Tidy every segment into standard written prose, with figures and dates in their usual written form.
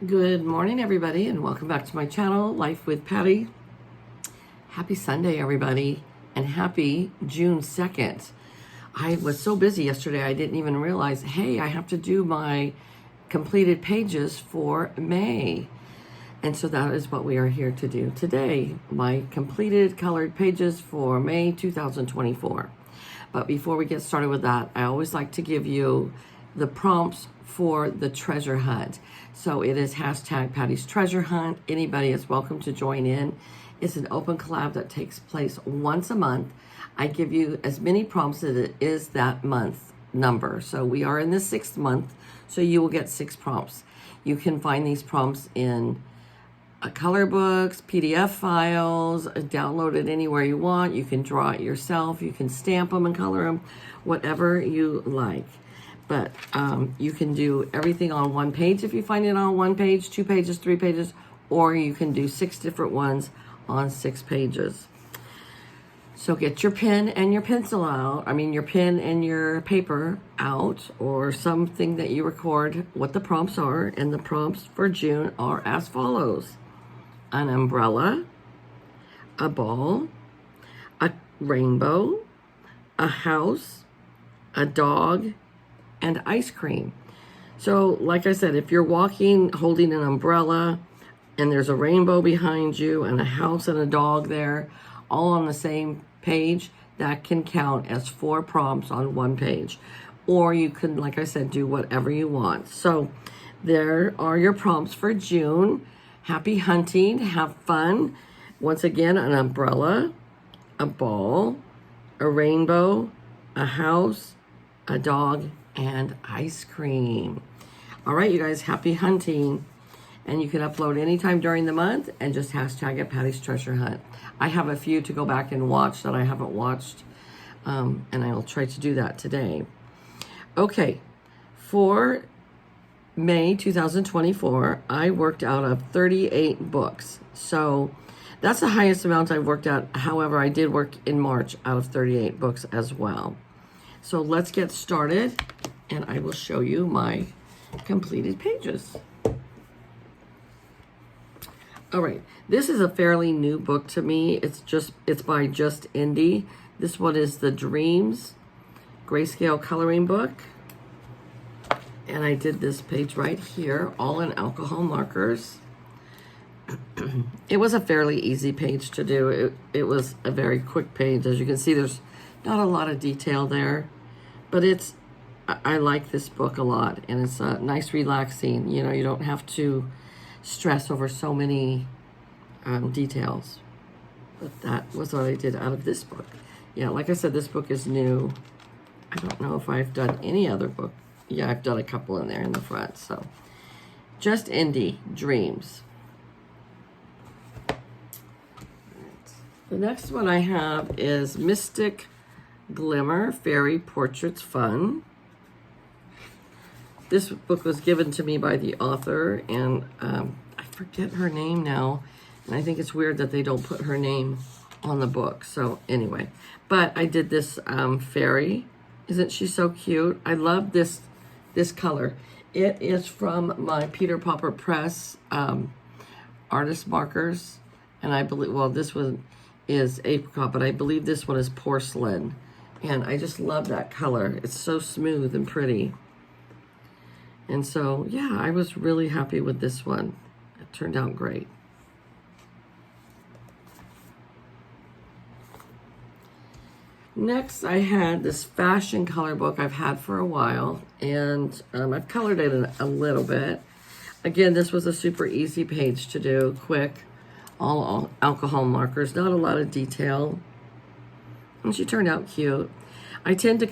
Good morning, everybody, and welcome back to my channel, Life with Patty. Happy Sunday, everybody, and happy June 2nd. I was so busy yesterday, I didn't even realize, hey, I have to do my completed pages for May. And so that is what we are here to do today, my completed colored pages for May 2024. But before we get started with that, I always like to give you the prompts for the treasure hunt. So it is hashtag Patty's Treasure Hunt. Anybody is welcome to join in. It's an open collab that takes place once a month. I give you as many prompts as it is that month number. So we are in the 6th month, so you will get 6 prompts. You can find these prompts in color books, PDF files, download it anywhere you want. You can draw it yourself. You can stamp them and color them, whatever you like. But you can do everything on one page if you find it on one page, 2 pages, 3 pages, or you can do 6 different ones on 6 pages. So get your pen and your pencil out. Your pen and your paper out, or something that you record what the prompts are. And the prompts for June are as follows: an umbrella, a ball, a rainbow, a house, a dog, and ice cream. So like I said, if you're walking holding an umbrella and there's a rainbow behind you and a house and a dog there, all on the same page, that can count as 4 prompts on one page. Or you can, like I said, do whatever you want. So there are your prompts for June. Happy hunting, have fun. Once again, an umbrella, a ball, a rainbow, a house, a dog, and ice cream. All right, you guys, happy hunting. And you can upload anytime during the month and just hashtag it Patty's Treasure Hunt. I have a few to go back and watch that I haven't watched, and I'll try to do that today. Okay, for May 2024, I worked out of 38 books. So that's the highest amount I've worked out. However, I did work in March out of 38 books as well. So let's get started, and I will show you my completed pages. All right, this is a fairly new book to me. It's by Just Indie. This one is the Dreams Grayscale coloring book. And I did this page right here, all in alcohol markers. It was a fairly easy page to do. It was a very quick page. As you can see, there's not a lot of detail there, but I like this book a lot, and it's nice, relaxing. You don't have to stress over so many details. But that was what I did out of this book. Yeah, like I said, this book is new. I don't know if I've done any other book. Yeah, I've done a couple in there in the front. So, Just Indie, Dreams. The next one I have is Mystic Glimmer, Fairy Portraits Fun. This book was given to me by the author, and I forget her name now. And I think it's weird that they don't put her name on the book. So anyway, but I did this fairy. Isn't she so cute? I love this color. It is from my Peter Popper Press artist markers, and I believe, well, this one is apricot, but I believe this one is porcelain, and I just love that color. It's so smooth and pretty. And so, yeah, I was really happy with this one. It turned out great. Next, I had this fashion color book I've had for a while, and I've colored it a little bit. Again, this was a super easy page to do, quick, all alcohol markers, not a lot of detail. And she turned out cute. I tend to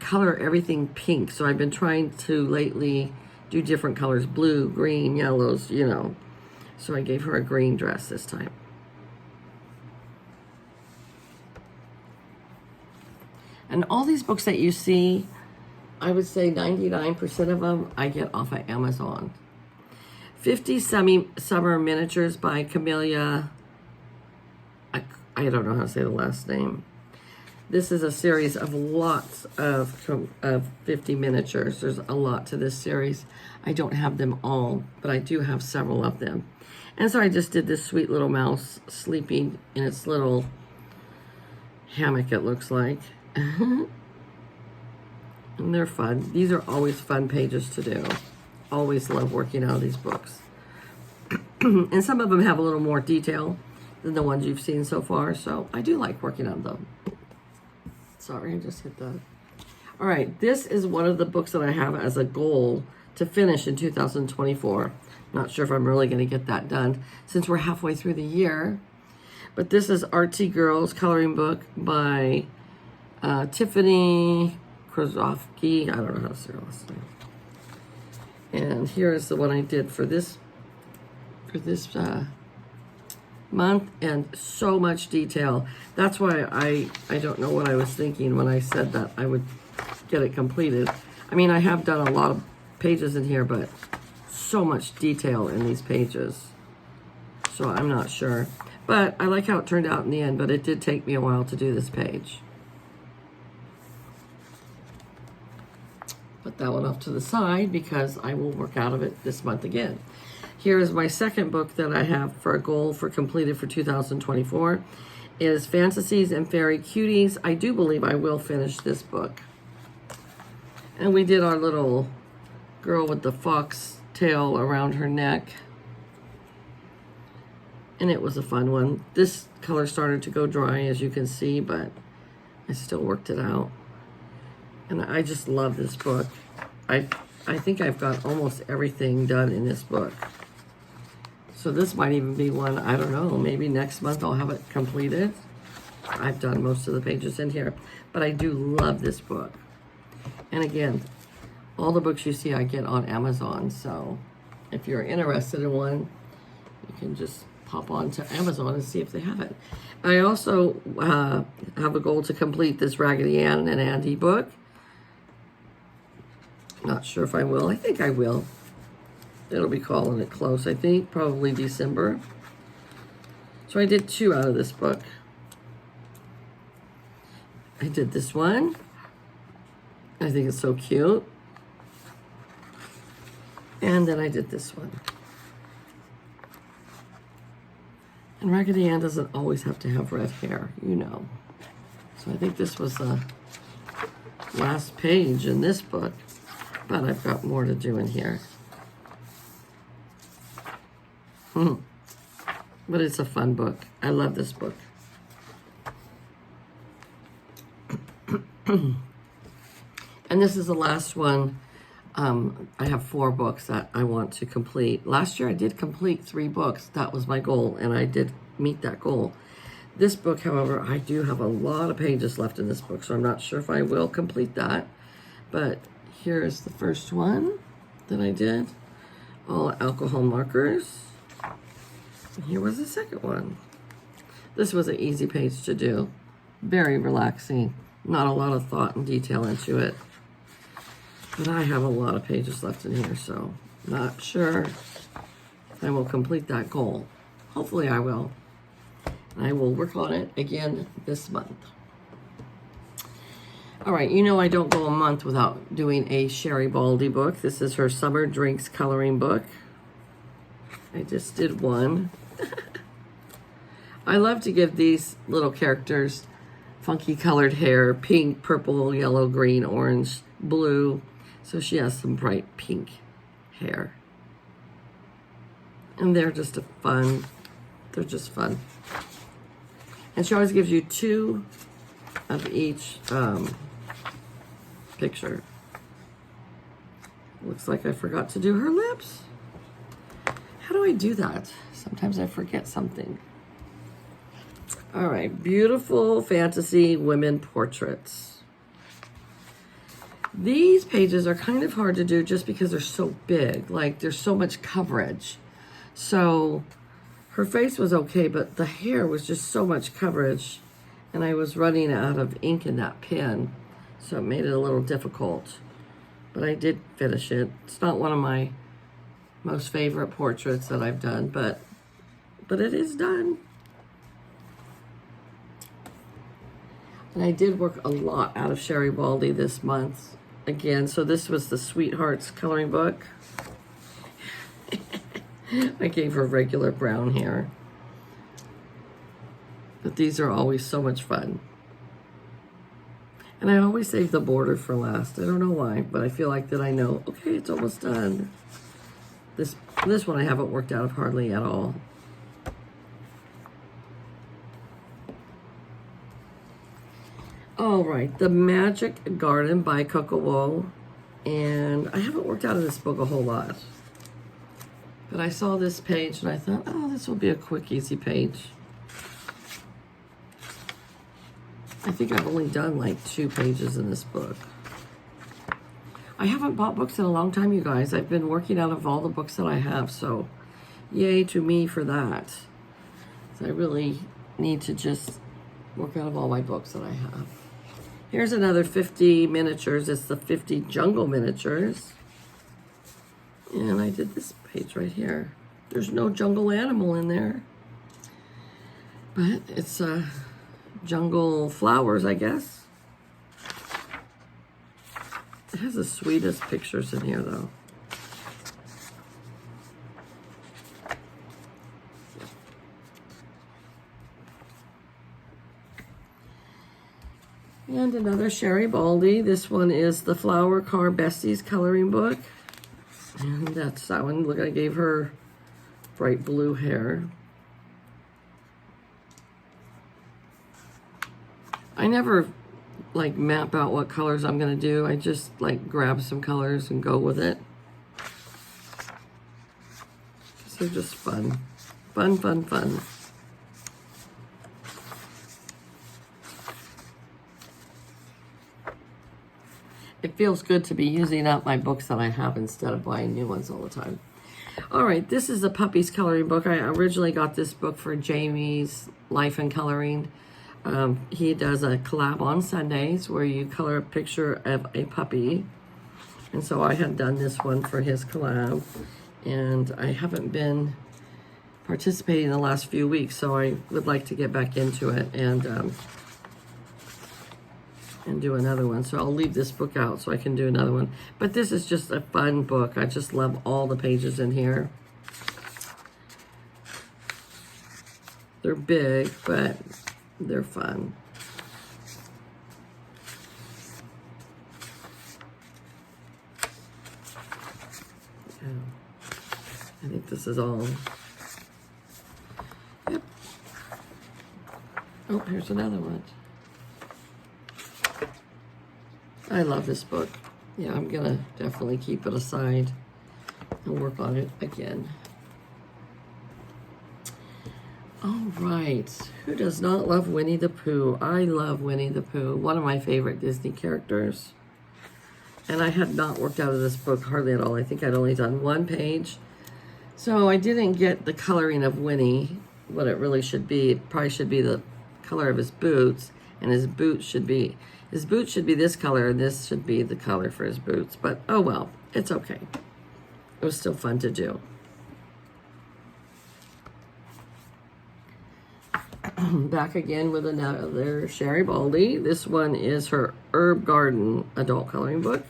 color everything pink, so I've been trying to lately do different colors, blue, green, yellows, So I gave her a green dress this time. And all these books that you see, I would say 99% of them I get off of Amazon. 50 Summer Miniatures by Camellia. I don't know how to say the last name. This is a series of lots of 50 miniatures. There's a lot to this series. I don't have them all, but I do have several of them. And so I just did this sweet little mouse sleeping in its little hammock, it looks like. And they're fun. These are always fun pages to do. Always love working out of these books. And some of them have a little more detail than the ones you've seen so far, so I do like working on them. Sorry, I just hit that. All right, this is one of the books that I have as a goal to finish in 2024. Not sure if I'm really going to get that done since we're halfway through the year. But this is Artsy Girls coloring book by Tiffany Krosofsky. I don't know how to say her last name. And here is the one I did for this month, and so much detail. That's why I don't know what I was thinking when I said that I would get it completed. I mean, I have done a lot of pages in here, but so much detail in these pages. So I'm not sure. But I like how it turned out in the end, but it did take me a while to do this page. Put that one off to the side because I will work out of it this month again. Here is my second book that I have for a goal for completed for 2024. It is Fantasies and Fairy Cuties. I do believe I will finish this book. And we did our little girl with the fox tail around her neck. And it was a fun one. This color started to go dry, as you can see, but I still worked it out. And I just love this book. I think I've got almost everything done in this book. So this might even be one, I don't know, maybe next month I'll have it completed. I've done most of the pages in here, but I do love this book. And again, all the books you see I get on Amazon, so if you're interested in one, you can just pop on to Amazon and see if they have it. I also have a goal to complete this Raggedy Ann and Andy book. Not sure if I will. I think I will. It'll be calling it close, I think, probably December. So I did 2 out of this book. I did this one. I think it's so cute. And then I did this one. And Raggedy Ann doesn't always have to have red hair, you know. So I think this was the last page in this book, but I've got more to do in here. But it's a fun book. I love this book. And this is the last one. I have 4 books that I want to complete. Last year I did complete 3 books. That was my goal, and I did meet that goal. This book, however, I do have a lot of pages left in this book, so I'm not sure if I will complete that. But here is the first one that I did. All alcohol markers. And here was the second one. This was an easy page to do. Very relaxing. Not a lot of thought and detail into it. But I have a lot of pages left in here, so not sure if I will complete that goal. Hopefully I will. I will work on it again this month. All right, you know I don't go a month without doing a Sherry Baldy book. This is her Summer Drinks coloring book. I just did one. I love to give these little characters funky colored hair, pink, purple, yellow, green, orange, blue. So she has some bright pink hair. And they're just they're just fun. And she always gives you 2 of each picture. Looks like I forgot to do her lips. How do I do that? Sometimes I forget something. All right, beautiful fantasy women portraits. These pages are kind of hard to do just because they're so big. Like, there's so much coverage. So her face was okay, but the hair was just so much coverage. And I was running out of ink in that pen, so it made it a little difficult. But I did finish it. It's not one of my most favorite portraits that I've done, but it is done. And I did work a lot out of Sherry Baldy this month. Again, so this was the Sweethearts coloring book. I gave her regular brown hair. But these are always so much fun. And I always save the border for last. I don't know why, but I feel like that I know, okay, it's almost done. This one I haven't worked out of hardly at all. All right, The Magic Garden by Kokowo. And I haven't worked out of this book a whole lot. But I saw this page and I thought, oh, this will be a quick, easy page. I think I've only done like 2 pages in this book. I haven't bought books in a long time, you guys. I've been working out of all the books that I have, so yay to me for that. So I really need to just work out of all my books that I have. Here's another 50 miniatures. It's the 50 jungle miniatures. And I did this page right here. There's no jungle animal in there. But it's jungle flowers, I guess. It has the sweetest pictures in here, though. And another Sherry Baldy. This one is the Flower Car Besties coloring book. And that's that one. Look, I gave her bright blue hair. I never like map out what colors I'm gonna do. I just like grab some colors and go with it. They're just fun. Fun, fun, fun. It feels good to be using up my books that I have instead of buying new ones all the time. All right, this is the Puppies coloring book. I originally got this book for Jamie's Life and Coloring. He does a collab on Sundays where you color a picture of a puppy. And so I had done this one for his collab. And I haven't been participating in the last few weeks, so I would like to get back into it and do another one. So I'll leave this book out so I can do another one. But this is just a fun book. I just love all the pages in here. They're big, but they're fun. I think this is all. Yep. Oh, here's another one. I love this book. Yeah, I'm gonna definitely keep it aside and work on it again. All right, who does not love Winnie the Pooh? I love Winnie the Pooh, one of my favorite Disney characters. And I had not worked out of this book hardly at all. I think I'd only done 1 page. So I didn't get the coloring of Winnie, what it really should be. It probably should be the color of his boots, and his boots should be this color, and this should be the color for his boots. But oh well, it's okay. It was still fun to do. Back again with another Sherry Baldy. This one is her Herb Garden adult coloring book.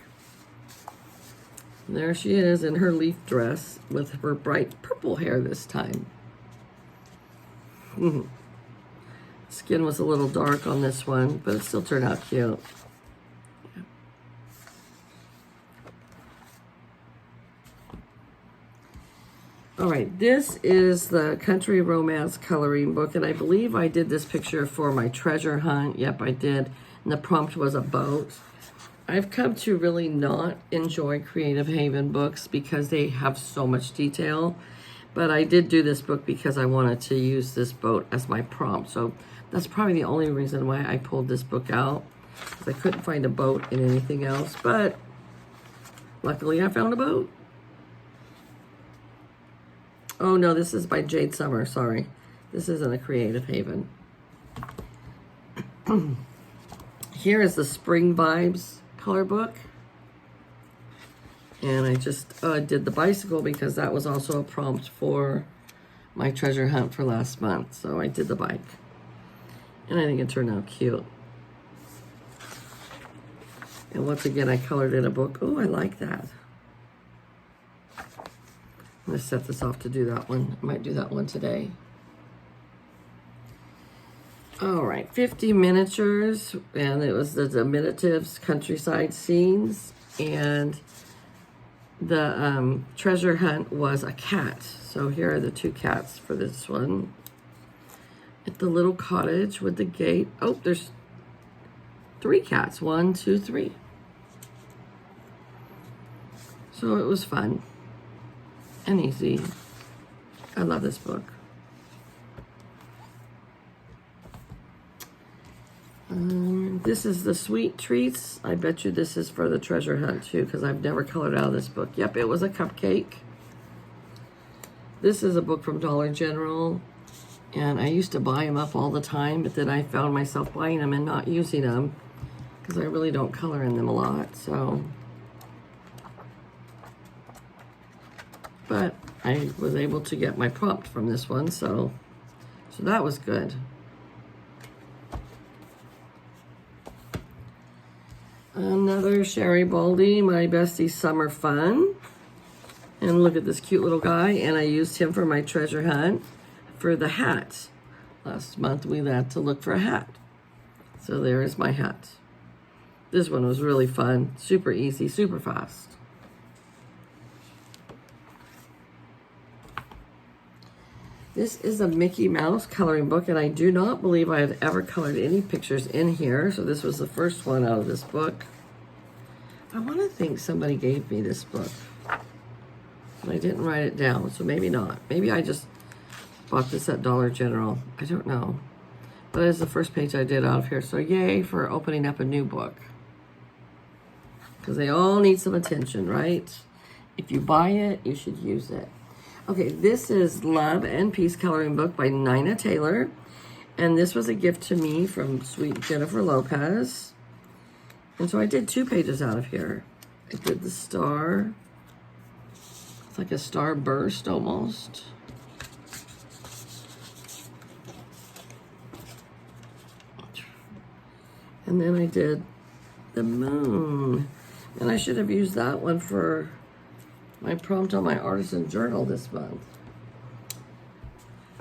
And there she is in her leaf dress with her bright purple hair this time. Skin was a little dark on this one, but it still turned out cute. Yeah. All right, this is the Country Romance coloring book, and I believe I did this picture for my treasure hunt. Yep, I did. And the prompt was a boat. I've come to really not enjoy Creative Haven books because they have so much detail. But I did do this book because I wanted to use this boat as my prompt. So that's probably the only reason why I pulled this book out. I couldn't find a boat in anything else, but luckily I found a boat. Oh no, this is by Jade Summer, sorry. This isn't a Creative Haven. Here is the Spring Vibes color book. And I just did the bicycle because that was also a prompt for my treasure hunt for last month. So I did the bike. And I think it turned out cute. And once again, I colored in a book. Oh, I like that. I'm going to set this off to do that one. I might do that one today. All right, 50 miniatures, and it was the diminutives countryside scenes, and the treasure hunt was a cat. So here are the two cats for this one. At the little cottage with the gate. Oh, there's 3 cats. 1, 2, 3. So it was fun and easy. I love this book. This is the Sweet Treats. I bet you this is for the treasure hunt too, because I've never colored out of this book. Yep, it was a cupcake. This is a book from Dollar General, and I used to buy them up all the time, but then I found myself buying them and not using them because I really don't color in them a lot. So, but I was able to get my prompt from this one, so that was good. Another Sherry Baldy, My Bestie Summer Fun. And look at this cute little guy. And I used him for my treasure hunt for the hat. Last month we had to look for a hat. So there is my hat. This one was really fun. Super easy, super fast. This is a Mickey Mouse coloring book, and I do not believe I have ever colored any pictures in here. So this was the first one out of this book. I want to think somebody gave me this book, but I didn't write it down, so maybe not. Maybe I just bought this at Dollar General. I don't know. But it's the first page I did out of here, so yay for opening up a new book. Because they all need some attention, right? If you buy it, you should use it. Okay, this is Love and Peace Coloring Book by Nina Taylor. And this was a gift to me from sweet Jennifer Lopez. And so I did 2 pages out of here. I did the star. It's like a star burst almost. And then I did the moon. And I should have used that one for my prompt on my artisan journal this month.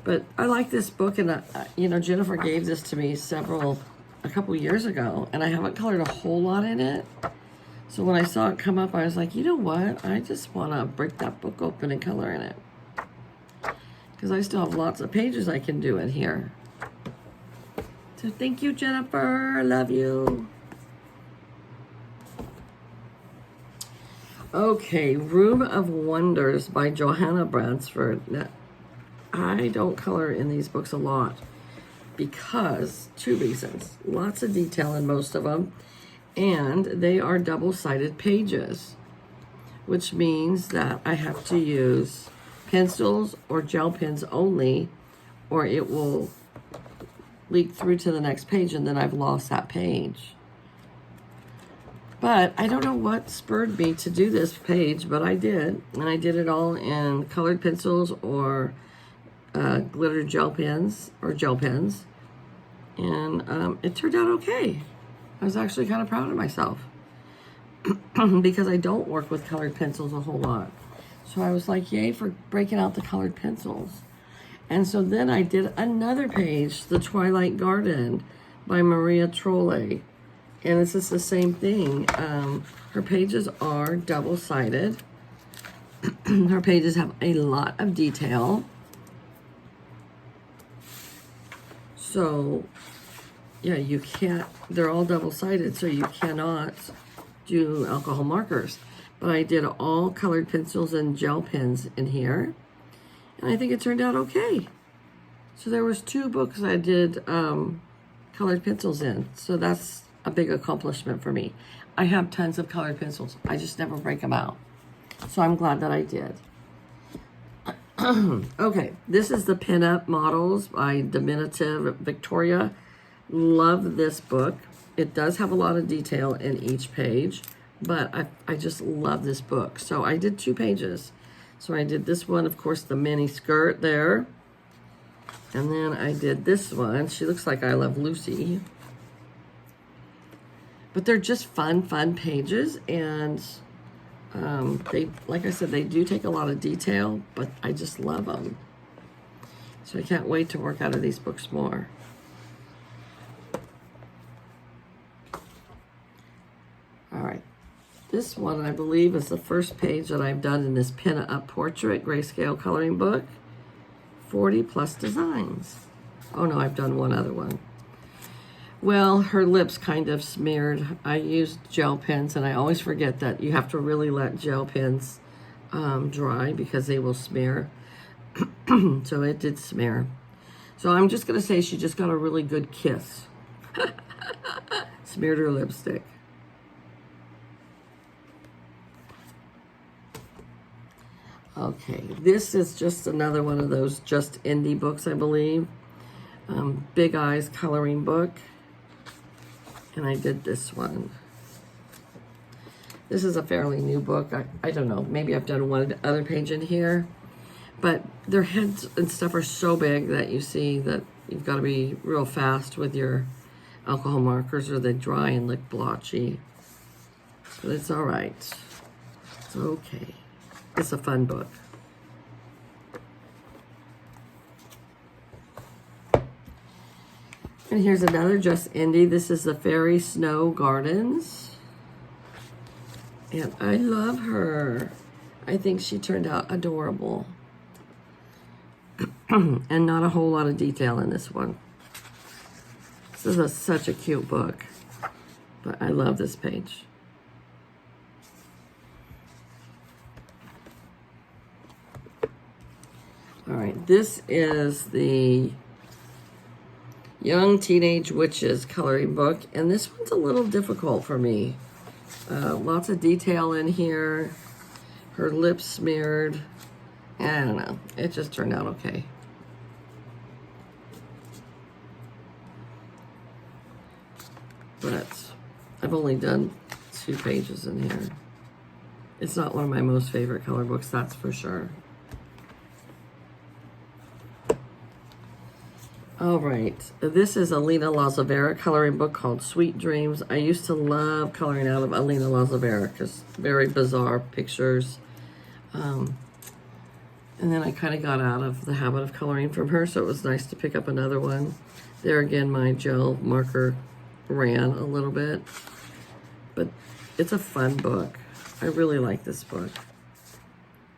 But I like this book, and you know, Jennifer gave this to me a couple years ago, and I haven't colored a whole lot in it. So when I saw it come up, I was like, you know what? I just want to break that book open and color in it. Because I still have lots of pages I can do in here. So thank you, Jennifer. I love you. Okay, Room of Wonders by Johanna Bransford. Now, I don't color in these books a lot because 2 reasons. Lots of detail in most of them, and they are double-sided pages, which means that I have to use pencils or gel pens only, or it will leak through to the next page and then I've lost that page. But I don't know what spurred me to do this page, but I did. And I did it all in colored pencils or glitter gel pens or gel pens. And it turned out okay. I was actually kind of proud of myself because I don't work with colored pencils a whole lot. So I was like, yay for breaking out the colored pencils. And so then I did another page, The Twilight Garden by Maria Trolle. And it's just the same thing. Her pages are double-sided. Her pages have a lot of detail. So, yeah, you can't, they're all double-sided, so you cannot do alcohol markers. But I did all colored pencils and gel pens in here. And I think it turned out okay. So there was 2 books I did colored pencils in. So that's a big accomplishment for me. I have tons of colored pencils. I just never break them out. So I'm glad that I did. Okay, this is the Pinup Models by Diminutive Victoria. Love this book. It does have a lot of detail in each page, but I just love this book. So I did 2 pages. So I did this one, of course, the mini skirt there. And then I did this one. She looks like I Love Lucy. But they're just fun pages, and they, like I said, they do take a lot of detail, but I just love them. So I can't wait to work out of these books more. All right. This one, I believe, is the first page that I've done in this pin-up portrait grayscale coloring book. 40 plus designs. Oh no, I've done one other one. Well, her lips kind of smeared. I used gel pens, and I always forget that you have to really let gel pens dry because they will smear. So it did smear. So I'm just going to say she just got a really good kiss. Smeared her lipstick. Okay, this is just another one of those Just Indie books, I believe. Big Eyes coloring book. And I did this one. This is a fairly new book. I don't know, maybe I've done one other page in here. But their heads and stuff are so big that you see that you've got to be real fast with your alcohol markers or they dry and look blotchy. But it's all right. It's okay. It's a fun book. And here's another Just Indie. This is the Fairy Snow Gardens. And I love her. I think she turned out adorable. And not a whole lot of detail in this one. This is such a cute book. But I love this page. All right, this is the Young Teenage Witches coloring book, and this one's a little difficult for me. Lots of detail in here. Her lips smeared. I don't know. It just turned out okay. But I've only done 2 pages in here. It's not one of my most favorite color books, that's for sure. All right, this is Alina Lazavera coloring book called Sweet Dreams. I used to love coloring out of Alina Lazavera because very bizarre pictures. And then I kind of got out of the habit of coloring from her, so it was nice to pick up another one. There again, my gel marker ran a little bit, but it's a fun book. I really like this book.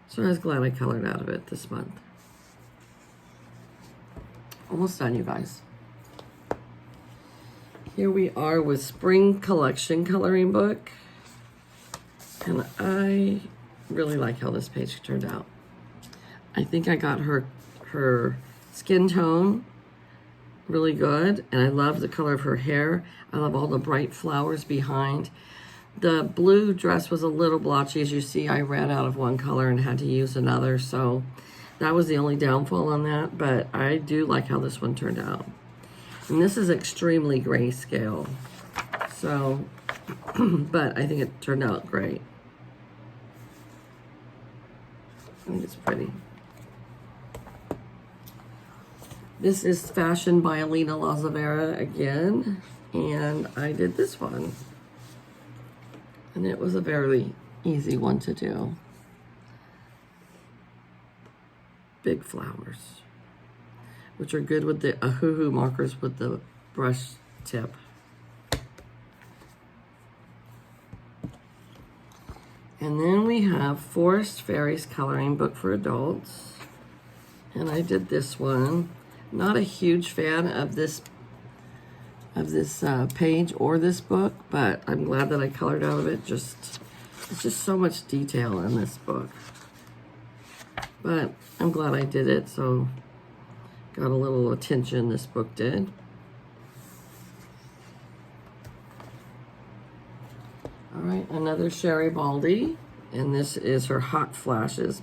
So I was glad I colored out of it this month. Almost done, you guys. Here we are with Spring Collection coloring book. And I really like how this page turned out. I think I got her skin tone really good, and I love the color of her hair. I love all the bright flowers behind. The blue dress was a little blotchy. As you see, I ran out of one color and had to use another, so that was the only downfall on that, but I do like how this one turned out. And this is extremely grayscale, so, but I think it turned out great. I think it's pretty. This is Fashioned by Alina Lazavera again, and I did this one. And it was a very easy one to do. Big flowers, which are good with the Ahuhu markers with the brush tip. And then we have Forest Fairies coloring book for adults. And I did this one. Not a huge fan of this page or this book, but I'm glad that I colored out of it. It's just so much detail in this book. But I'm glad I did it, so got a little attention this book did. All right, another Sherry Baldy, and this is her Hot Flashes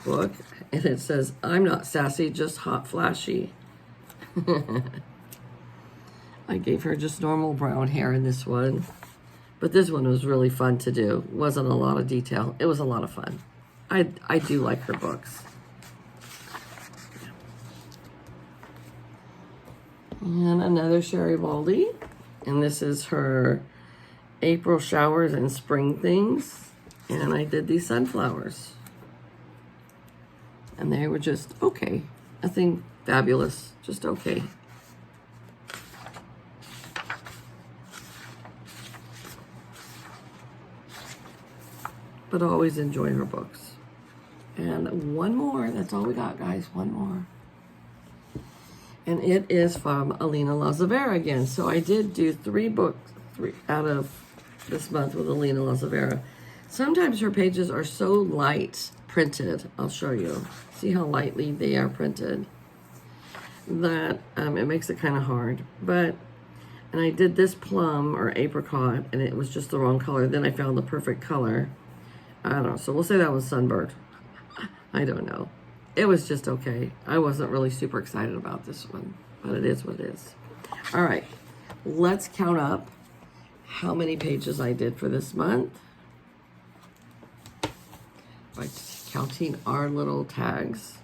book, and it says, "I'm not sassy, just hot flashy." I gave her just normal brown hair in this one, but this one was really fun to do. Wasn't a lot of detail. It was a lot of fun. I do like her books. And another Sherry Baldy. And this is her April showers and spring things. And I did these sunflowers. And they were just okay. Nothing fabulous, just okay. But I always enjoy her books. And one more, that's all we got, guys, one more. And it is from Alina Lazavera again. So I did do three out of this month with Alina Lazavera. Sometimes her pages are so light printed. I'll show you. See how lightly they are printed? That it makes it kind of hard. And I did this plum or apricot, and it was just the wrong color. Then I found the perfect color. I don't know. So we'll say that was Sunbird. I don't know. It was just okay. I wasn't really super excited about this one, but it is what it is. All right, let's count up how many pages I did for this month by counting our little tags.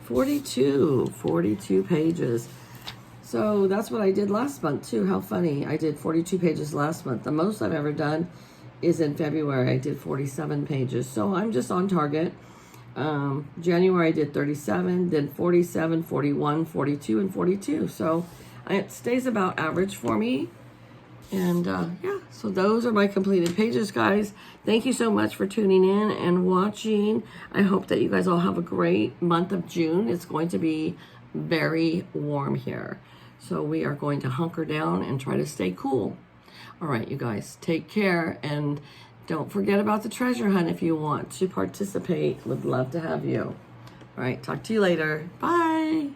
Forty-two pages. So that's what I did last month too. How funny. I did 42 pages last month. The most I've ever done is in February. I did 47 pages. So I'm just on target. January I did 37, then 47, 41, 42, and 42. So it stays about average for me. And yeah, so those are my completed pages, guys. Thank you so much for tuning in and watching. I hope that you guys all have a great month of June. It's going to be very warm here. So we are going to hunker down and try to stay cool. All right, you guys, take care. And don't forget about the treasure hunt if you want to participate. Would love to have you. All right, talk to you later. Bye.